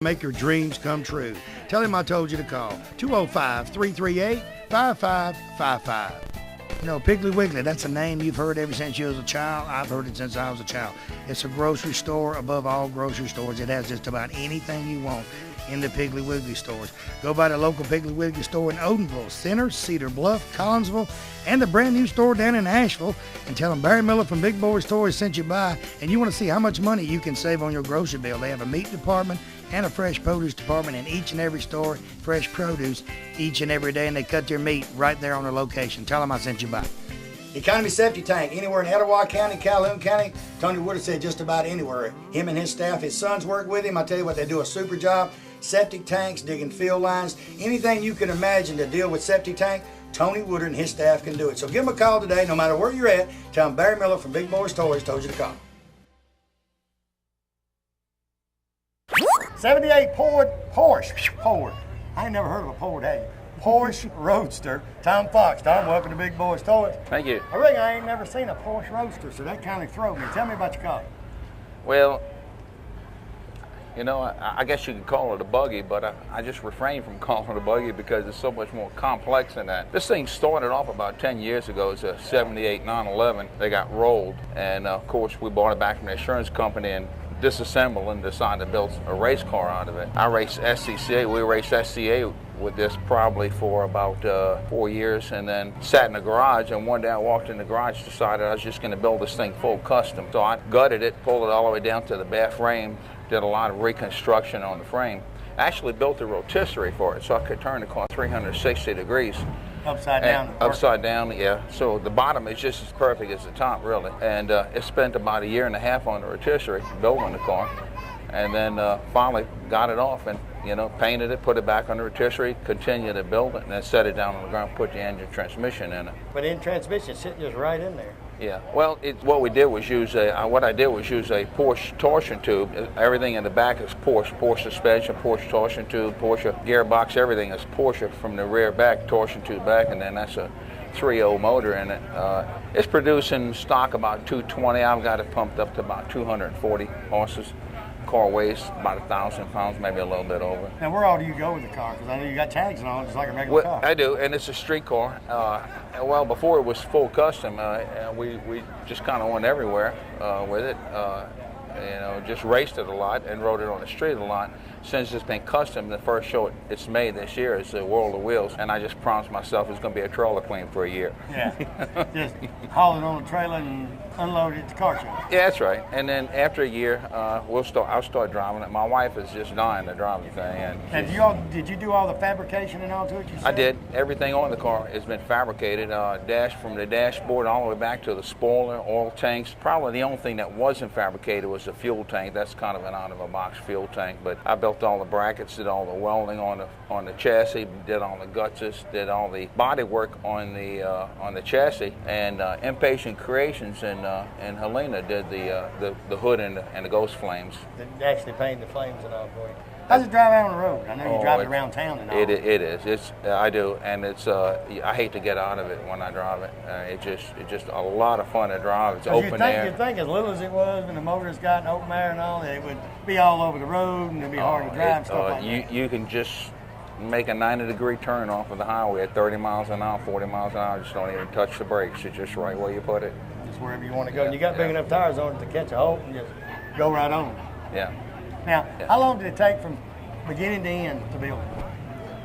Make your dreams come true. Tell him I told you to call 205-338-5555. You know, Piggly Wiggly, that's a name you've heard ever since you was a child. I've heard it since I was a child. It's a grocery store above all grocery stores. It has just about anything you want in the Piggly Wiggly stores. Go by the local Piggly Wiggly store in Odenville, Center, Cedar Bluff, Collinsville, and the brand new store down in Asheville, and tell them Barry Miller from Big Boyz Toyz sent you by, and you want to see how much money you can save on your grocery bill. They have a meat department and a fresh produce department in each and every store, fresh produce each and every day, and they cut their meat right there on their location. Tell them I sent you by. Economy Septic Tank, anywhere in Etowah County, Calhoun County. Tony Woodard said just about anywhere. Him and his staff, his sons work with him. I tell you what, they do a super job. Septic tanks, digging field lines, anything you can imagine to deal with septic tank, Tony Woodard and his staff can do it. So give them a call today, no matter where you're at. Tell them Barry Miller from Big Boyz Toyz told you to call. 78 Ford. I ain't never heard of a Ford, have you? Porsche Roadster. Tom Fox. Tom, welcome to Big Boyz Toyz. Thank you. I reckon I ain't never seen a Porsche Roadster, so that kind of threw me. Tell me about your car. Well, you know, I guess you could call it a buggy, but I just refrain from calling it a buggy because it's so much more complex than that. This thing started off about 10 years ago. It's a 78 911. They got rolled, and of course we bought it back from the insurance company and disassembled and decided to build a race car out of it. I raced SCCA. We raced SCA with this probably for about 4 years, and then sat in the garage, and one day I walked in the garage, decided I was just going to build this thing full custom. So I gutted it, pulled it all the way down to the bare frame, did a lot of reconstruction on the frame. Actually built a rotisserie for it so I could turn the car 360 degrees. Upside down. Upside down, yeah. So the bottom is just as perfect as the top, really. And it spent about 1.5 years on the rotisserie building the car, and then finally got it off and, you know, painted it, put it back on the rotisserie, continued to build it, and then set it down on the ground, put the engine transmission in it. But in transmission, it's sitting just right in there. Yeah. Well, what I did was use a Porsche torsion tube. Everything in the back is Porsche suspension, Porsche torsion tube, Porsche gearbox. Everything is Porsche from the rear back, torsion tube back, and then that's a 3.0 motor in it. It's producing stock about 220. I've got it pumped up to about 240 horses. Car weighs about 1,000 pounds, maybe a little bit over. Now, where all do you go with the car? Because I know you got tags on it, just like a regular car. I do, and it's a street car. Well, before it was full custom, we just kind of went everywhere with it. You know, just raced it a lot and rode it on the street a lot. Since it's been custom, the first show it's made this year is the World of Wheels, and I just promised myself it's going to be a trailer queen for a year. Yeah, just haul it on the trailer and unload it at the car show. Yeah, that's right. And then after a year, I'll start driving it. My wife is just dying to drive the thing. And did you do all the fabrication and all to it yourself? I did. Everything on the car has been fabricated, from the dashboard all the way back to the spoiler, oil tanks. Probably the only thing that wasn't fabricated was the fuel tank. That's kind of an out-of-a-box fuel tank. But I built all the brackets, did all the welding on the chassis, did all the gutses, did all the body work on the chassis. And Impatient Creations in Helena did the hood and the ghost flames. They actually painted the flames and all for you. How's it drive out on the road? I know you drive it around town and all. It is. I do, and it's. I hate to get out of it when I drive it. It's just a lot of fun to drive. It's open air. You'd think as little as it was when the motor's got open air and all, it would be all over the road and it'd be hard to drive and stuff like that. You can just make a 90-degree turn off of the highway at 30 miles an hour, 40 miles an hour. Just don't even touch the brakes. It's just right where you put it. Just wherever you want to go. And you got big enough tires on it to catch a hold and just go right on. Yeah. Now, how long did it take from beginning to end to build it?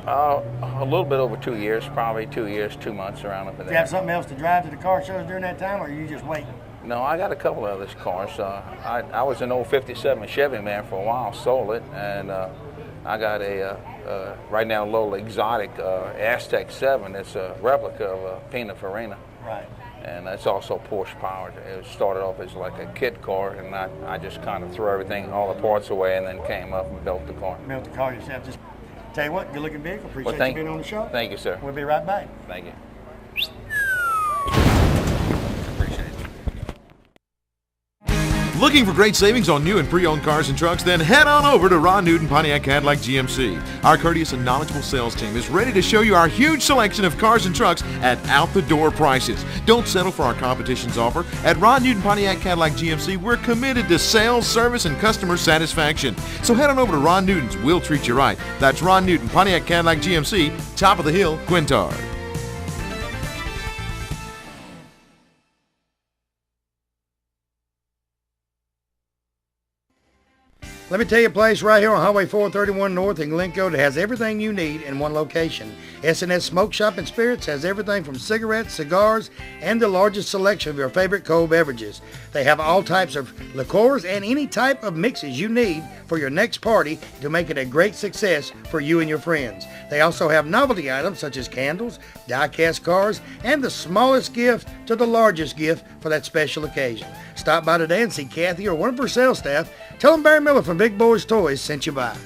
A little bit over 2 years, probably 2 years, 2 months around up there. Do you have something else to drive to the car shows during that time, or are you just waiting? No, I got a couple of other cars. I was an old 57 Chevy man for a while, sold it, and I got right now a little exotic Aztec 7. It's a replica of a Pininfarina. Right. And it's also Porsche powered. It started off as like a kit car, and I just kind of threw everything, all the parts away, and then came up and built the car. Built the car yourself. Just tell you what, good looking vehicle. Appreciate you being on the show. Thank you, sir. We'll be right back. Thank you. Looking for great savings on new and pre-owned cars and trucks? Then head on over to Ron Newton Pontiac Cadillac GMC. Our courteous and knowledgeable sales team is ready to show you our huge selection of cars and trucks at out-the-door prices. Don't settle for our competition's offer. At Ron Newton Pontiac Cadillac GMC, we're committed to sales, service, and customer satisfaction. So head on over to Ron Newton's. We'll treat you right. That's Ron Newton Pontiac Cadillac GMC, top of the hill, Quintard. Let me tell you a place right here on Highway 431 North in Glencoe that has everything you need in one location. S&S Smoke Shop and Spirits has everything from cigarettes, cigars, and the largest selection of your favorite cold beverages. They have all types of liqueurs and any type of mixes you need for your next party to make it a great success for you and your friends. They also have novelty items such as candles, die-cast cars, and the smallest gift to the largest gift for that special occasion. Stop by today and see Kathy or one of her sales staff. Tell them Barry Miller from Big Boyz Toys sent you by.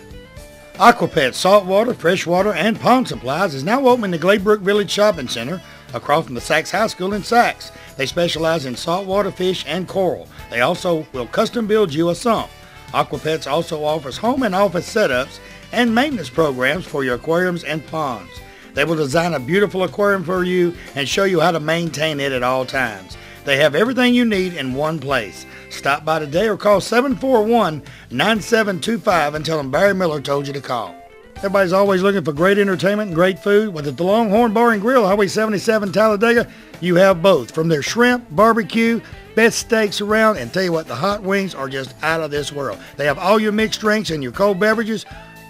Aquapet saltwater, freshwater, and pond supplies is now open in the Glaybrook Village Shopping Center across from the Sachs High School in Sachs. They specialize in saltwater fish and coral. They also will custom build you a sump. Aquapets also offers home and office setups and maintenance programs for your aquariums and ponds. They will design a beautiful aquarium for you and show you how to maintain it at all times. They have everything you need in one place. Stop by today or call 741-9725 and tell them Barry Miller told you to call. Everybody's always looking for great entertainment and great food. Whether at the Longhorn Bar and Grill, Highway 77 Talladega, you have both. From their shrimp, barbecue, best steaks around, and tell you what, the hot wings are just out of this world. They have all your mixed drinks and your cold beverages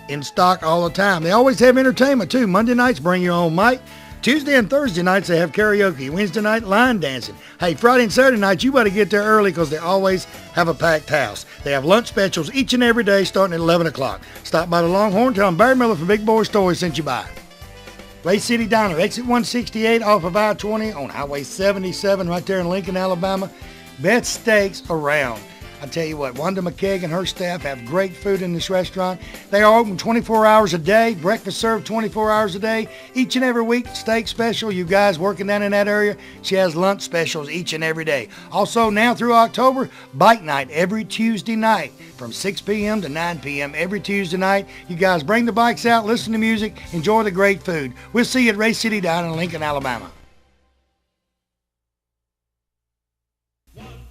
in stock all the time. They always have entertainment too. Monday nights, bring your own mic. Tuesday and Thursday nights, they have karaoke. Wednesday night, line dancing. Hey, Friday and Saturday nights, you better get there early because they always have a packed house. They have lunch specials each and every day starting at 11 o'clock. Stop by the Longhorn. Tell them Barry Miller from Big Boyz Toys sent you by. Ray City Diner, exit 168 off of I-20 on Highway 77 right there in Lincoln, Alabama. Best steaks around. I tell you what, Wanda McKeag and her staff have great food in this restaurant. They are open 24 hours a day, breakfast served 24 hours a day. Each and every week, steak special. You guys working down in that area, she has lunch specials each and every day. Also, now through October, bike night every Tuesday night from 6 p.m. to 9 p.m. every Tuesday night. You guys bring the bikes out, listen to music, enjoy the great food. We'll see you at Ray City Diner in Lincoln, Alabama.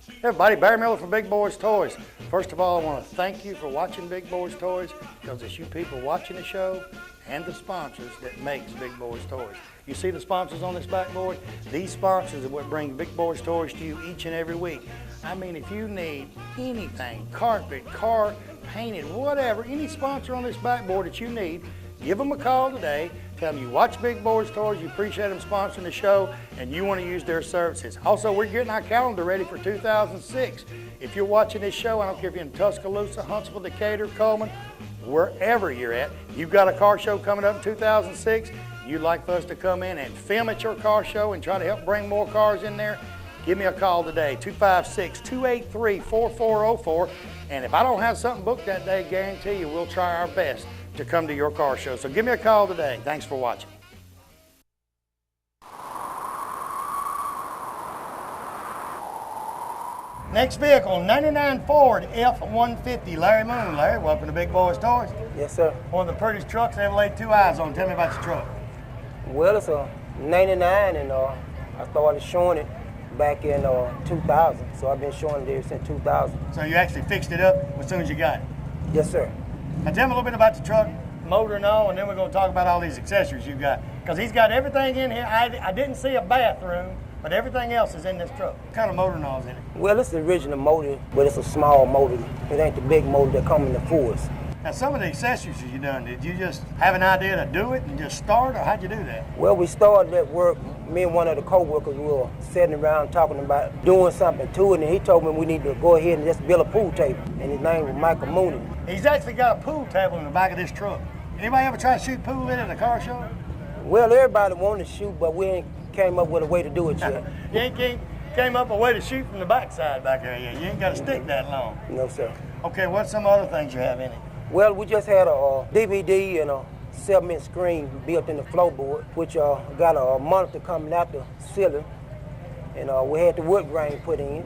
Hey everybody, Barry Miller from Big Boyz Toys. First of all, I want to thank you for watching Big Boyz Toys because it's you people watching the show and the sponsors that makes Big Boyz Toys. You see the sponsors on this backboard? These sponsors are what bring Big Boyz Toys to you each and every week. I mean, if you need anything, carpet, car, painted, whatever, any sponsor on this backboard that you need, give them a call today. Tell them you watch Big Boyz Toys, you appreciate them sponsoring the show, and you want to use their services. Also, we're getting our calendar ready for 2006. If you're watching this show, I don't care if you're in Tuscaloosa, Huntsville, Decatur, Coleman, wherever you're at, you've got a car show coming up in 2006, you'd like for us to come in and film at your car show and try to help bring more cars in there, give me a call today, 256-283-4404. And if I don't have something booked that day, guarantee you we'll try our best to come to your car show. So give me a call today. Thanks for watching. Next vehicle, 99 Ford F-150. Larry Moon. Larry, welcome to Big Boyz Toys. Yes, sir. One of the prettiest trucks I ever laid two eyes on. Tell me about your truck. Well, it's a 99, and I started showing it back in 2000. So I've been showing it ever since 2000. So you actually fixed it up as soon as you got it? Yes, sir. Now tell me a little bit about the truck, motor and all, and then we're going to talk about all these accessories you've got. Because he's got everything in here. I didn't see a bathroom, but everything else is in this truck. What kind of motor and all is in it? Well, it's the original motor, but it's a small motor. It ain't the big motor that come in the Fords. Now some of the accessories you done, did you just have an idea to do it and just start, or how'd you do that? Well, we started at work. Me and one of the co-workers, we were sitting around talking about doing something to it, and he told me we need to go ahead and just build a pool table, and his name was Michael Mooney. He's actually got a pool table in the back of this truck. Anybody ever try to shoot pool in it at a car show? Well, everybody wanted to shoot, but we ain't came up with a way to do it yet. You ain't came up with a way to shoot from the backside back there yet. You ain't got a stick that long. No, sir. Okay, what's some other things you have in it? Well, we just had a DVD and a 7-inch screen built in the floorboard, which got a monitor coming out the ceiling, and we had the wood grain put in,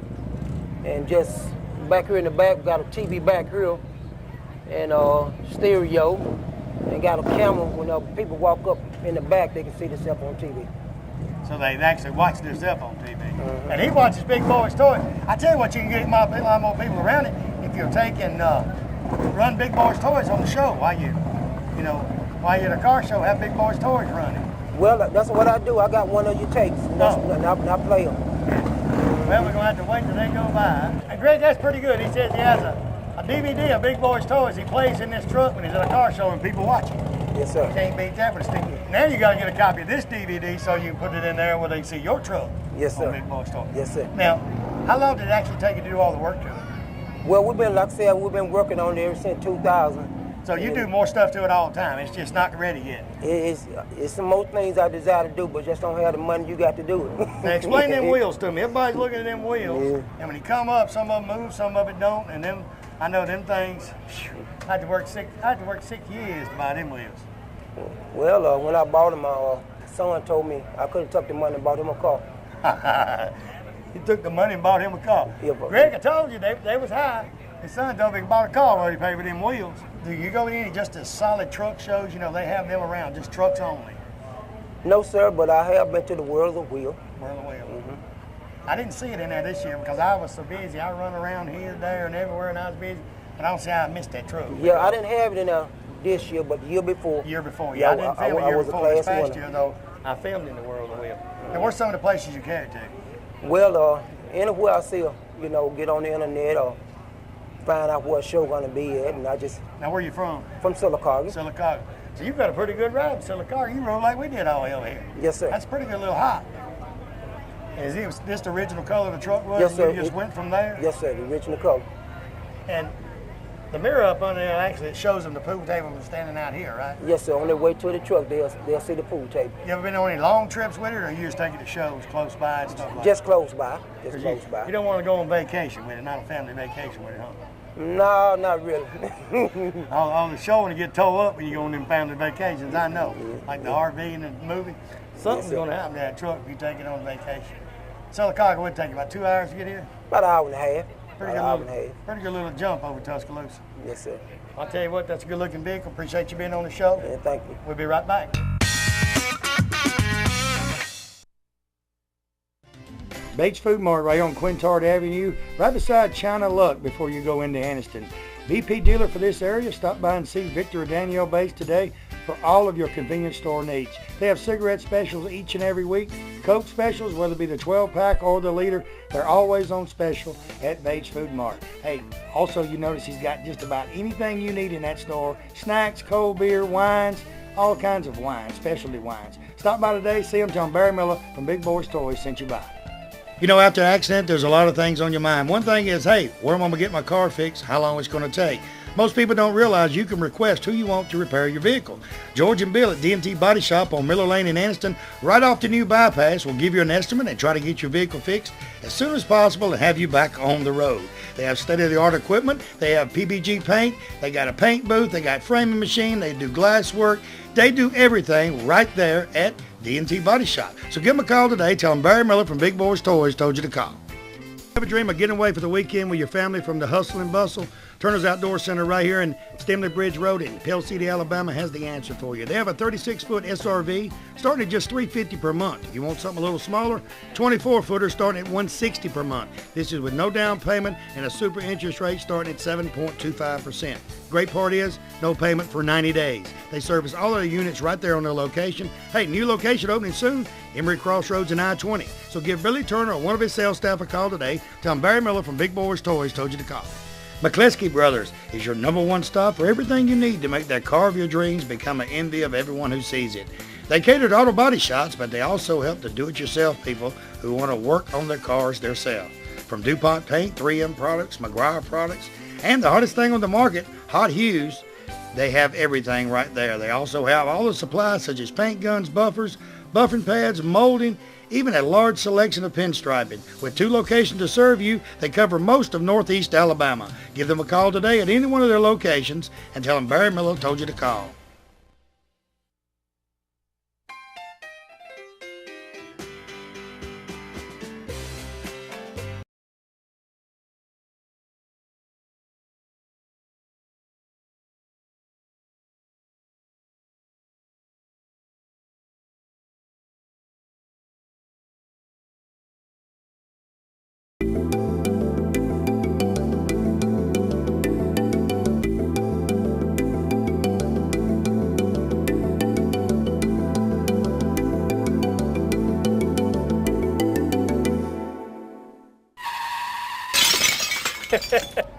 and just back here in the back, we got a TV back here, and stereo, and got a camera. When people walk up in the back, they can see themselves on TV. So they actually watch themselves on TV. And he watches Big Boyz Toyz. I tell you what, you can get a lot more people around it if you'll take and run Big Boyz Toyz on the show while you're at a car show, have Big Boyz Toyz running. Well, that's what I do. I got one of your tapes, and I play them. Well, we're going to have to wait till they go by. And Greg, that's pretty good. He says he has a DVD of Big Boyz Toyz. He plays in this truck when he's at a car show and people watch it. Yes, sir. Can't beat that with a stick. Now you got to get a copy of this DVD so you can put it in there where they can see your truck. Yes, sir. On Big Boyz Toyz. Yes, sir. Now, how long did it actually take you to do all the work to it? Well, like I said, we've been working on it ever since 2000. So you do more stuff to it all the time. It's just not ready yet. It's some more things I desire to do, but just don't have the money you got to do it. Now explain them wheels to me. Everybody's looking at them wheels, and when you come up, some of them move, some of it don't, and them, I know them things. I had to work 6 years to buy them wheels. Well, when I bought them, my son told me I could have took the money and bought him a car. He took the money and bought him a car. Yeah, Greg, I told you they was high. His son told me he bought a car while he paid for them wheels. Do you go to any just as solid truck shows? They have them around, just trucks only. No, sir, but I have been to the World of Wheel. World of Wheel. I didn't see it in there this year because I was so busy. I run around here, there, and everywhere, and I was busy. But I don't see how I missed that truck. Yeah, I didn't have it in there this year, but the year before. Year before, yeah. I didn't film the year before. This past year, though, I filmed in the World of Wheel. And where's some of the places you carried to? Well, anywhere I see get on the internet or find out what show gonna be at, and I just. Now, where you from? From Sylacauga. Sylacauga. So you've got a pretty good ride in Sylacauga. You rode like we did all over here. Yes, sir. That's a pretty good little hop. Is this the original color the truck was? Yes, sir. You just went from there? Yes, sir. The original color. And the mirror up on there actually it shows them the pool table from standing out here, right? Yes, sir. On their way to the truck, they'll see the pool table. You ever been on any long trips with it, or you just take it to shows close by and stuff like just that? Close by. Just close by. You don't want to go on vacation with it, not a family vacation with it, huh? No, not really. On the show when you get towed up when you go on them family vacations, I know. Like the RV in the movie. Something's going to happen to that truck if you take it on vacation. Sylacauga would take you about 2 hours to get here? About an hour and a half. Pretty good little jump over Tuscaloosa. Yes, sir. I'll tell you what, that's a good looking vehicle. Appreciate you being on the show. Yeah, thank you. We'll be right back. Bates Food Mart right on Quintard Avenue, right beside China Luck before you go into Anniston. BP dealer for this area. Stop by and see Victor or Danielle Bates today for all of your convenience store needs. They have cigarette specials each and every week. Coke specials, whether it be the 12-pack or the liter, they're always on special at Bates Food Mart. Hey, also you notice he's got just about anything you need in that store. Snacks, cold beer, wines, all kinds of wines, specialty wines. Stop by today, see him, tell him Barry Miller from Big Boyz Toyz sent you by. After an accident, there's a lot of things on your mind. One thing is, hey, where am I going to get my car fixed? How long it's going to take? Most people don't realize you can request who you want to repair your vehicle. George and Bill at D&T Body Shop on Miller Lane in Anniston, right off the new bypass, will give you an estimate and try to get your vehicle fixed as soon as possible and have you back on the road. They have state-of-the-art equipment. They have PBG paint. They got a paint booth. They got framing machine. They do glass work. They do everything right there at D&T Body Shop. So give them a call today. Tell them Barry Miller from Big Boyz Toyz told you to call. Have a dream of getting away for the weekend with your family from the hustle and bustle? Turner's Outdoor Center right here in Stemley Bridge Road in Pell City, Alabama has the answer for you. They have a 36-foot SRV starting at just $350 per month. If you want something a little smaller, 24-footer starting at $160 per month. This is with no down payment and a super interest rate starting at 7.25%. Great part is no payment for 90 days. They service all of the units right there on their location. Hey, new location opening soon, Emory Crossroads and I-20. So give Billy Turner or one of his sales staff a call today. Tell him Barry Miller from Big Boyz Toyz told you to call. McCleskey Brothers is your #1 stop for everything you need to make that car of your dreams become an envy of everyone who sees it. They cater to auto body shops, but they also help the do-it-yourself people who want to work on their cars themselves. From DuPont Paint, 3M products, McGuire products, and the hottest thing on the market, Hot Hues, they have everything right there. They also have all the supplies such as paint guns, buffers, buffing pads, molding, even a large selection of pinstriping. With 2 locations to serve you, they cover most of Northeast Alabama. Give them a call today at any one of their locations and tell them Barry Miller told you to call.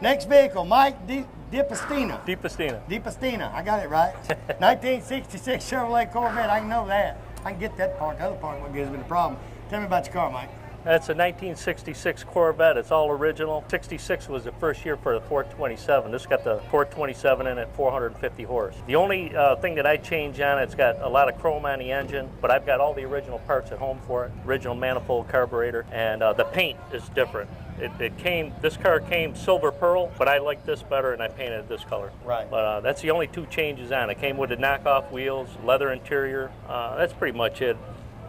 Next vehicle, Mike DiPastina. DiPastina. I got it right. 1966 Chevrolet Corvette. I can know that. I can get that part. The other part what gives me the problem. Tell me about your car, Mike. That's a 1966 Corvette. It's all original. 66 was the first year for the 427. This got the 427 in it, 450 horse. The only thing that I change on it's got a lot of chrome on the engine, but I've got all the original parts at home for it. Original manifold, carburetor, and the paint is different. This car came silver pearl, but I like this better and I painted it this color. Right. But that's the only two changes on it. It came with the knockoff wheels, leather interior. That's pretty much it.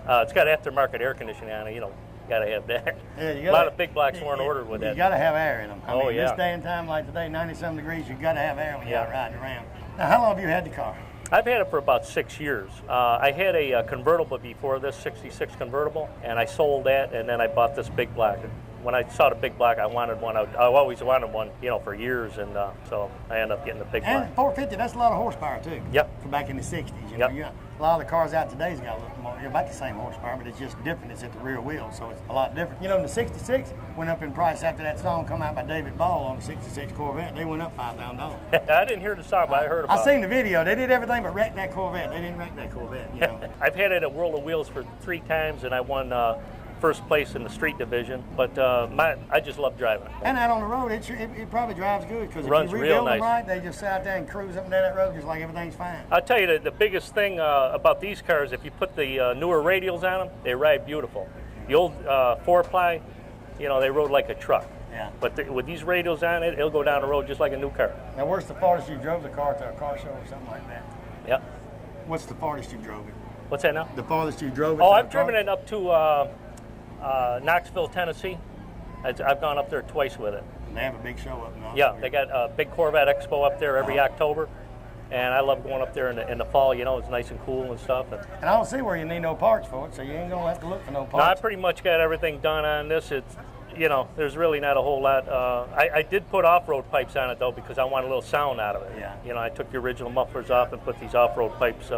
It's got aftermarket air conditioning on it, you know. Gotta have that. Yeah, a lot of big blocks weren't ordered with that. You gotta have air in them. I mean, yeah. This day and time like today, 90-some degrees, you gotta have air when you're out riding around. Now, how long have you had the car? I've had it for about 6 years. I had a convertible before this, 66 convertible, and I sold that, and then I bought this big block. When I saw the big block, I wanted one. I always wanted one, you know, for years, and so I ended up getting the big block. And 450, that's a lot of horsepower too. Yep. From back in the 60s, you Yep. know. A lot of the cars out today's got a little more, about the same horsepower, but it's just different. It's at the rear wheel, so it's a lot different. You know, the 66 went up in price after that song come out by David Ball on the 66 Corvette. They went up $5,000. I didn't hear the song, but I heard about it. I seen the video. They did everything but wreck that Corvette. They didn't wreck that Corvette, you know. I've had it at World of Wheels for 3 times, and I won first place in the street division, but I just love driving it. And out on the road, it probably drives good because if Runs you real rebuild them nice. right, they just sit out there and cruise up and down that road just like everything's fine. I'll tell you that the biggest thing about these cars, if you put the newer radials on them, they ride beautiful. The old 4-ply, you know, they rode like a truck. Yeah. But with these radials on it, it'll go down the road just like a new car. Now, where's the farthest you drove the car to a car show or something like that? Yep. What's the farthest you drove it? What's that now? The farthest you drove it Oh, to I've a car? driven it up to Knoxville, Tennessee. I've gone up there twice with it. And they have a big show up in Yeah, they got a big Corvette Expo up there every October, and I love going up there in the fall. You know, it's nice and cool and stuff. And I don't see where you need no parts for it, so you ain't gonna have to look for no no, I parts. pretty much got everything done on this. It's, you know, there's really not a whole lot. I did put off-road pipes on it though because I want a little sound out of it. Yeah. You know, I took the original mufflers off and put these off-road pipes.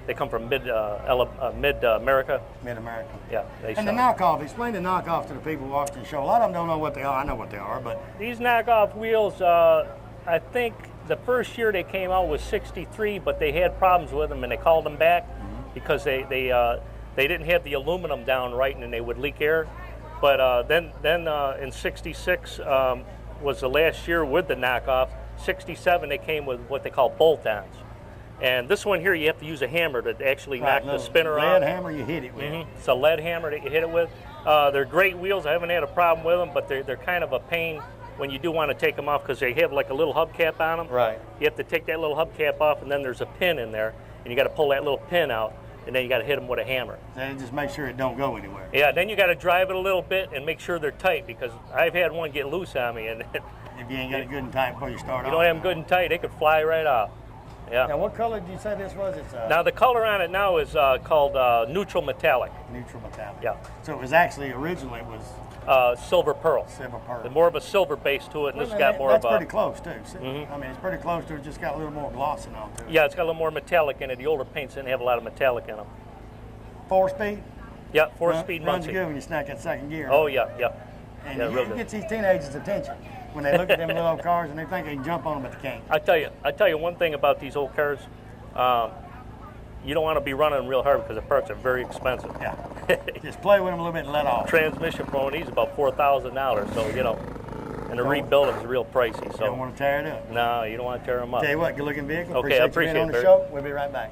They come from mid-America. Mid-America. Yeah. They And the sound. knockoff, explain the knockoff to the people watching the show. A lot of them don't know what they are. I know what they are, but These knockoff wheels, I think the first year they came out was 63, but they had problems with them and they called them back because they didn't have the aluminum down right and then they would leak air. But then in 66 was the last year with the knockoff. 67 they came with what they call bolt-ons. And this one here, you have to use a hammer to actually knock the spinner off. Lead hammer you hit it with. It's a lead hammer that you hit it with. They're great wheels. I haven't had a problem with them, but they're kind of a pain when you do want to take them off because they have like a little hubcap on them. Right. You have to take that little hubcap off, and then there's a pin in there, and you got to pull that little pin out, and then you got to hit them with a hammer. So just make sure it don't go anywhere. Yeah, then you got to drive it a little bit and make sure they're tight because I've had one get loose on me, and If you ain't got it good and tight before you start you off. don't have them good and tight, they could fly right off. Yeah. Now, what color did you say this was? It's Now the color on it now is called neutral metallic. neutral metallic. Yeah. So it was actually, originally it was Silver pearl. silver pearl. More of a silver base to it, and this Well, got more that's of a. pretty close too. See? I mean, it's pretty close to it. Just got a little more gloss and all to it. Yeah, it's got a little more metallic in it. The older paints didn't have a lot of metallic in them. 4-speed. Yeah, 4-speed runs Muncie. good when you snap that second gear. Oh yeah, yeah. And Yeah, real it good. gets these teenagers' attention when they look at them little cars and they think they can jump on them, but they can't. I tell you one thing about these old cars. You don't want to be running them real hard because the parts are very expensive. Yeah. Just play with them a little bit and let off. Transmission for one of these is about $4,000, so you know, and to rebuild them is real pricey. You don't So want to tear it up. no, you don't want to tear them up. Tell you what, good looking vehicle. Okay, I you appreciate being on it, the Barry. show. We'll be right back.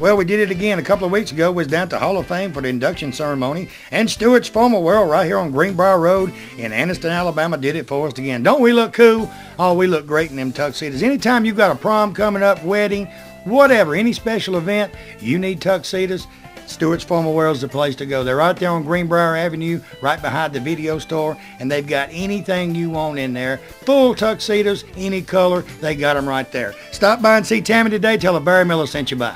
Well, we did it again a couple of weeks ago. We was down to Hall of Fame for the induction ceremony. And Stewart's Formal World right here on Greenbrier Road in Anniston, Alabama did it for us again. Don't we look cool? Oh, we look great in them tuxedos. Anytime you've got a prom coming up, wedding, whatever, any special event, you need tuxedos, Stewart's Formal World is the place to go. They're right there on Greenbrier Avenue, right behind the video store, and they've got anything you want in there. Full tuxedos, any color, they got them right there. Stop by and see Tammy today. Tell her Barry Miller sent you by.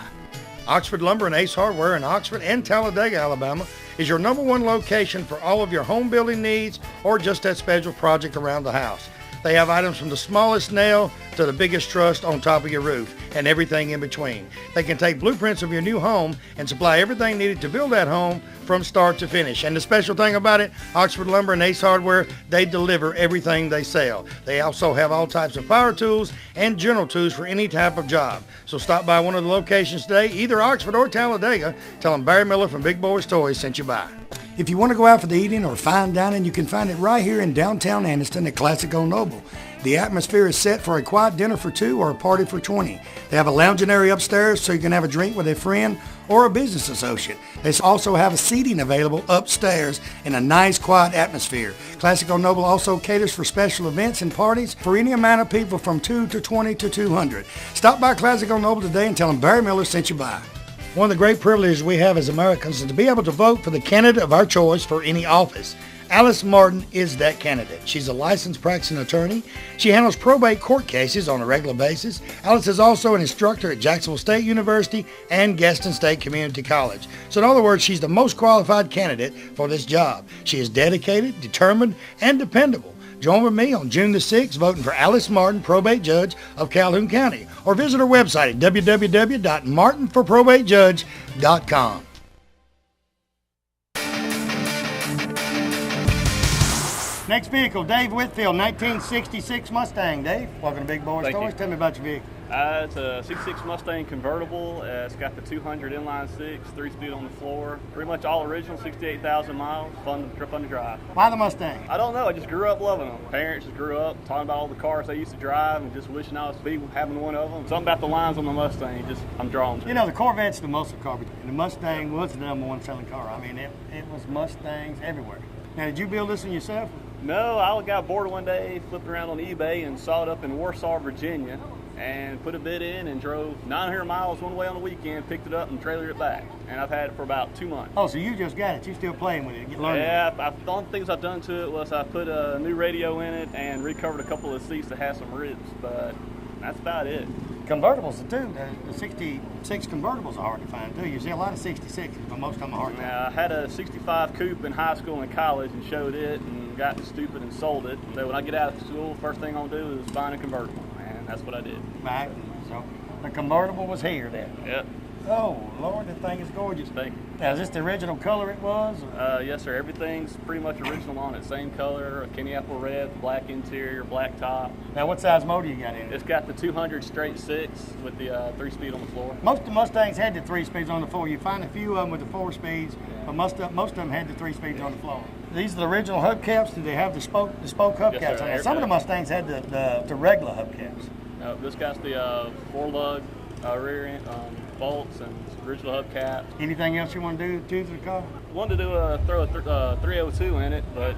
Oxford Lumber and Ace Hardware in Oxford and Talladega, Alabama is your #1 location for all of your home building needs or just that special project around the house. They have items from the smallest nail to the biggest truss on top of your roof and everything in between. They can take blueprints of your new home and supply everything needed to build that home from start to finish. And the special thing about it, Oxford Lumber and Ace Hardware, they deliver everything they sell. They also have all types of power tools and general tools for any type of job. So stop by one of the locations today, either Oxford or Talladega. Tell them Barry Miller from Big Boyz Toys sent you by. If you want to go out for the eating or fine dining, you can find it right here in downtown Anniston at Classic Old Noble. The atmosphere is set for a quiet dinner for 2 or a party for 20. They have a lounging area upstairs so you can have a drink with a friend or a business associate. They also have a seating available upstairs in a nice quiet atmosphere. Classic Old Noble also caters for special events and parties for any amount of people from 2 to 20 to 200. Stop by Classic Old Noble today and tell them Barry Miller sent you by. One of the great privileges we have as Americans is to be able to vote for the candidate of our choice for any office. Alice Martin is that candidate. She's a licensed practicing attorney. She handles probate court cases on a regular basis. Alice is also an instructor at Jacksonville State University and Gaston State Community College. So in other words, she's the most qualified candidate for this job. She is dedicated, determined, and dependable. Join with me on June the 6th voting for Alice Martin, probate judge of Calhoun County, or visit her website at www.martinforprobatejudge.com. Next vehicle, Dave Whitfield, 1966 Mustang. Dave, welcome to Big Boyz Toys. Tell me about your vehicle. It's a 66 Mustang convertible. It's got the 200 inline six, 3-speed on the floor. Pretty much all original, 68,000 miles. Fun to drive. Why the Mustang? I don't know. I just grew up loving them. Parents just grew up talking about all the cars they used to drive and just wishing I was having one of them. Something about the lines on the Mustang, I'm drawn to. You know, the Corvette's the muscle car, and the Mustang was the #1 selling car. I mean, it was Mustangs everywhere. Now, did you build this one yourself? No, I got bored one day, flipped around on eBay and saw it up in Warsaw, Virginia, and put a bid in and drove 900 miles one way on the weekend, picked it up and trailered it back. And I've had it for about 2 months. Oh, so you just got it. You still playing with it? Yeah, the only things I've done to it was I put a new radio in it and recovered a couple of seats that had some ribs, but that's about it. Convertibles, too. The 66 convertibles are hard to find, too. You see a lot of 66s, but most of them are hard to find. I had a 65 coupe in high school and college and showed it and got stupid and sold it. So when I get out of school, first thing I'm going to do is find a convertible, and that's what I did. Right. So the convertible was here then? Yep. Oh, Lord, the thing is gorgeous. Thank you. Now, is this the original color it was? Yes, sir. Everything's pretty much original on it. Same color, a Kenny apple red, black interior, black top. Now, what size motor you got in it? It's got the 200 straight six with the 3-speed on the floor. Most of the Mustangs had the 3 speeds on the floor. You find a few of them with the 4 speeds, but most of them had the 3 speeds on the floor. These are the original hubcaps. Do they have the spoke hubcaps? Yes, on it? Some of the Mustangs had the regular hubcaps. No, this guy's the 4-lug rear end bolts and original hubcap. Anything else you want to do to the car? Wanted to throw a 302 in it, but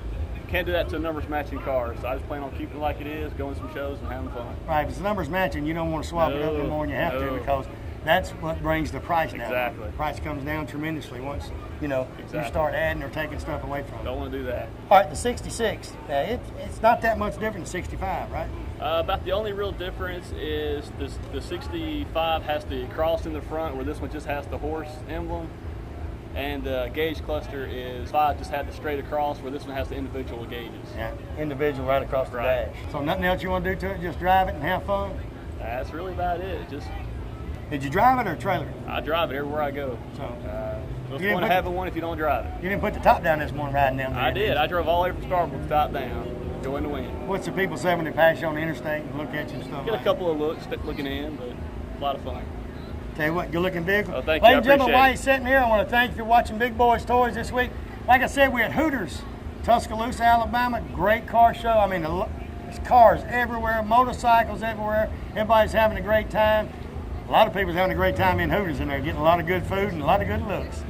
can't do that to a numbers matching car. So I just plan on keeping it like it is, going to some shows and having fun. Right, if it's numbers matching, you don't want to swap it up any more than you have to, because that's what brings the price down. Exactly. The price comes down tremendously once you start adding or taking stuff away from it. Don't want to do that. All right, the 66, it's not that much different than 65, right? About the only real difference is the 65 has the cross in the front, where this one just has the horse emblem. And the gauge cluster is 5 just had the straight across, where this one has the individual gauges. Yeah, individual right across the dash. So nothing else you want to do to it, just drive it and have fun? That's really about it. Did you drive it or trailer it? I drive it everywhere I go. So what's the point of having one if you don't drive it? You didn't put the top down this morning riding down there? I did. I drove all the way from Starkville with the top down, going to win. What's the people say when they pass you on the interstate and look at you and stuff? Get a couple of looks looking in, but a lot of fun. Tell you what, good looking vehicle. Oh, thank you. Ladies and gentlemen, while you're sitting here, I want to thank you for watching Big Boyz Toys this week. Like I said, we're at Hooters, Tuscaloosa, Alabama. Great car show. I mean, there's cars everywhere, motorcycles everywhere. Everybody's having a great time. A lot of people's having a great time in Hooters, and they're getting a lot of good food and a lot of good looks.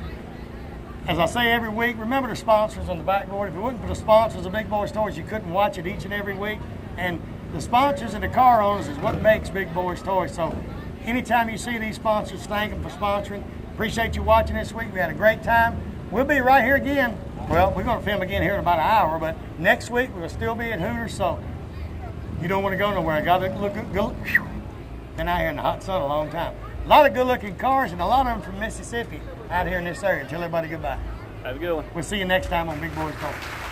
As I say every week, remember the sponsors on the backboard. If it wasn't for the sponsors of Big Boyz Toys, you couldn't watch it each and every week. And the sponsors and the car owners is what makes Big Boyz Toys. So anytime you see these sponsors, thank them for sponsoring. Appreciate you watching this week. We had a great time. We'll be right here again. Well, we're going to film again here in about an hour, but next week we'll still be at Hooters, so you don't want to go nowhere. Got to go. Been out here in the hot sun a long time. A lot of good-looking cars, and a lot of them from Mississippi out here in this area. Tell everybody goodbye. Have a good one. We'll see you next time on Big Boys Talk.